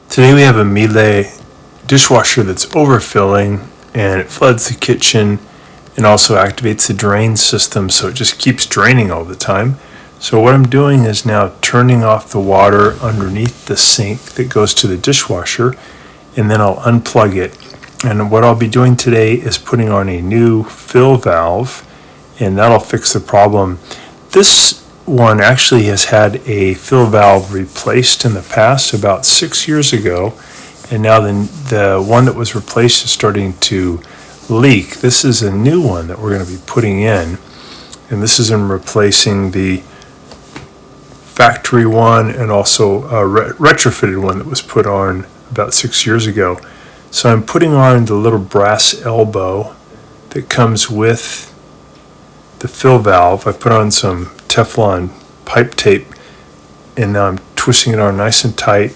Today we have a Miele dishwasher that's overfilling, and it floods the kitchen and also activates the drain system, so it just keeps draining all the time. So what I'm doing is now turning off the water underneath the sink that goes to the dishwasher, and then I'll unplug it. And what I'll be doing today is putting on a new fill valve, and that'll fix the problem. This one actually has had a fill valve replaced in the past about 6 years ago, and now the one that was replaced is starting to leak. This is a new one that we're going to be putting in, and this is in replacing the factory one and also a retrofitted one that was put on about 6 years ago. So I'm putting on the little brass elbow that comes with the fill valve. I put on some Teflon pipe tape, and now I'm twisting it on nice and tight.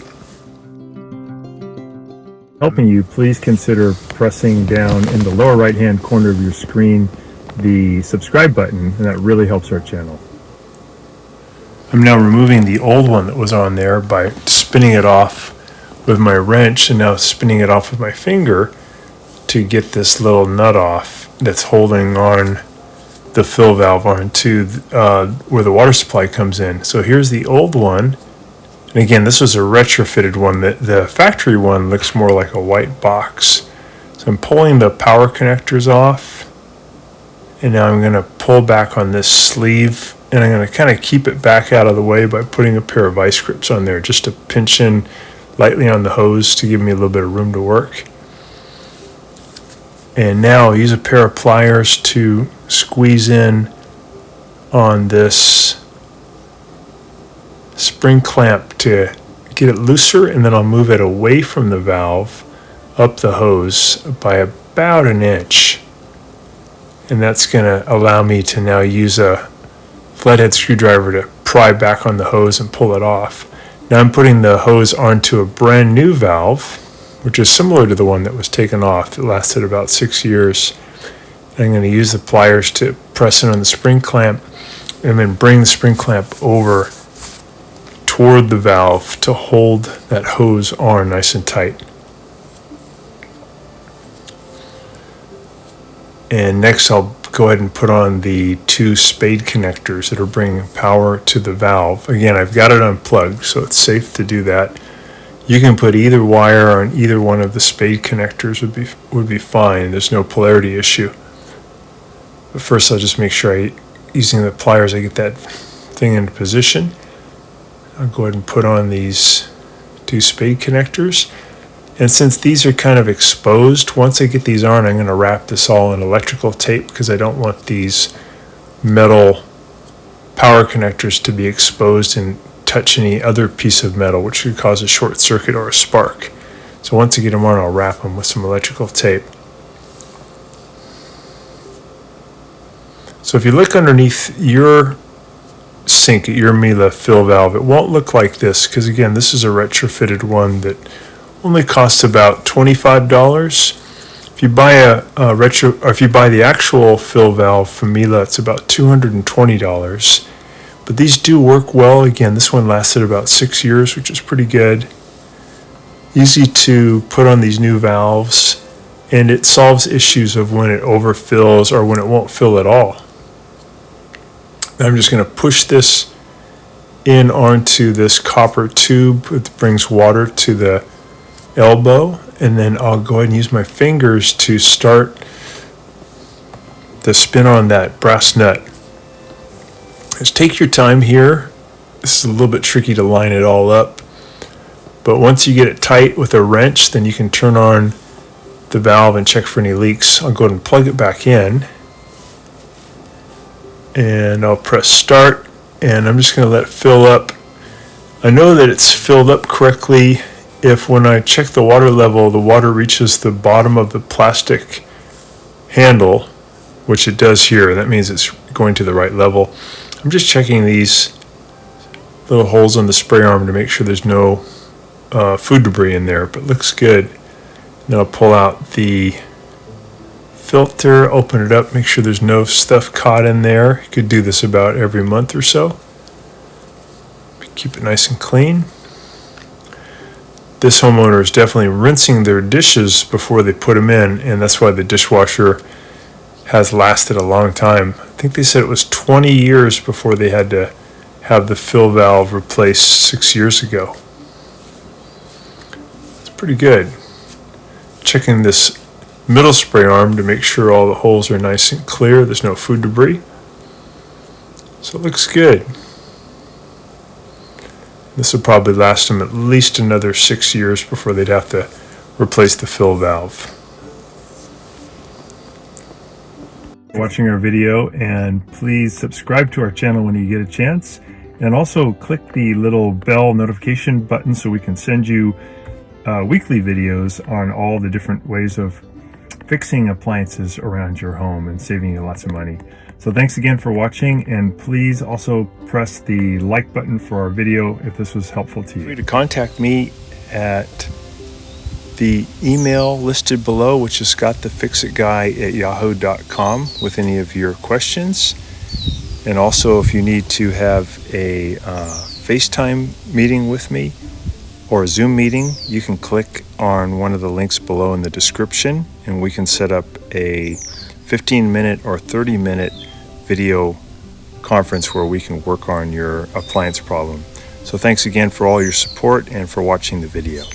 Helping you, please consider pressing down in the lower right hand corner of your screen the subscribe button, and that really helps our channel. I'm now removing the old one that was on there by spinning it off with my wrench, and now spinning it off with my finger to get this little nut off that's holding on the fill valve onto where the water supply comes in. So here's the old one, and again, this was a retrofitted one. The factory one looks more like a white box. So I'm pulling the power connectors off, and now I'm going to pull back on this sleeve, and I'm going to kind of keep it back out of the way by putting a pair of vice grips on there just to pinch in lightly on the hose to give me a little bit of room to work. And now I'll use a pair of pliers to squeeze in on this spring clamp to get it looser, and then I'll move it away from the valve up the hose by about an inch. And that's going to allow me to now use a flathead screwdriver to pry back on the hose and pull it off. Now I'm putting the hose onto a brand new valve, which is similar to the one that was taken off. It lasted about 6 years. I'm going to use the pliers to press in on the spring clamp, and then bring the spring clamp over toward the valve to hold that hose on nice and tight. And next I'll go ahead and put on the 2 spade connectors that are bringing power to the valve. Again, I've got it unplugged, so it's safe to do that. You can put either wire on either one of the spade connectors would be fine. There's no polarity issue. But first I'll just make sure using the pliers I get that thing into position. I'll go ahead and put on these 2 spade connectors. And since these are kind of exposed, once I get these on, I'm going to wrap this all in electrical tape because I don't want these metal power connectors to be exposed and touch any other piece of metal, which could cause a short circuit or a spark. So once I get them on, I'll wrap them with some electrical tape. So if you look underneath your sink at your Miele fill valve, it won't look like this because again, this is a retrofitted one that only costs about $25. If you buy if you buy the actual fill valve from Miele, it's about $220. But these do work well. Again, this one lasted about 6 years, which is pretty good. Easy to put on these new valves, and it solves issues of when it overfills or when it won't fill at all. I'm just going to push this in onto this copper tube that brings water to the elbow, and then I'll go ahead and use my fingers to start the spin on that brass nut. Just take your time here. This is a little bit tricky to line it all up, but once you get it tight with a wrench, then you can turn on the valve and check for any leaks. I'll go ahead and plug it back in, and I'll press start, and I'm just going to let it fill up. I know that it's filled up correctly if when I check the water level, the water reaches the bottom of the plastic handle, which it does here. That means it's going to the right level. I'm just checking these little holes on the spray arm to make sure there's no food debris in there, but it looks good. Then I'll pull out the filter, open it up, make sure there's no stuff caught in there. You could do this about every month or so. Keep it nice and clean. This homeowner is definitely rinsing their dishes before they put them in, and that's why the dishwasher has lasted a long time. I think they said it was 20 years before they had to have the fill valve replaced 6 years ago. It's pretty good. Checking this middle spray arm to make sure all the holes are nice and clear. There's no food debris. So it looks good. This will probably last them at least another 6 years before they'd have to replace the fill valve. Watching our video, and please subscribe to our channel when you get a chance, and also click the little bell notification button so we can send you weekly videos on all the different ways of fixing appliances around your home and saving you lots of money. So thanks again for watching, and please also press the like button for our video if this was helpful to you. Feel free to contact me at the email listed below, which is scottthefixitguy@yahoo.com, with any of your questions. And also, if you need to have a FaceTime meeting with me or a Zoom meeting, you can click on one of the links below in the description, and we can set up a 15-minute or 30-minute video conference where we can work on your appliance problem. So thanks again for all your support and for watching the video.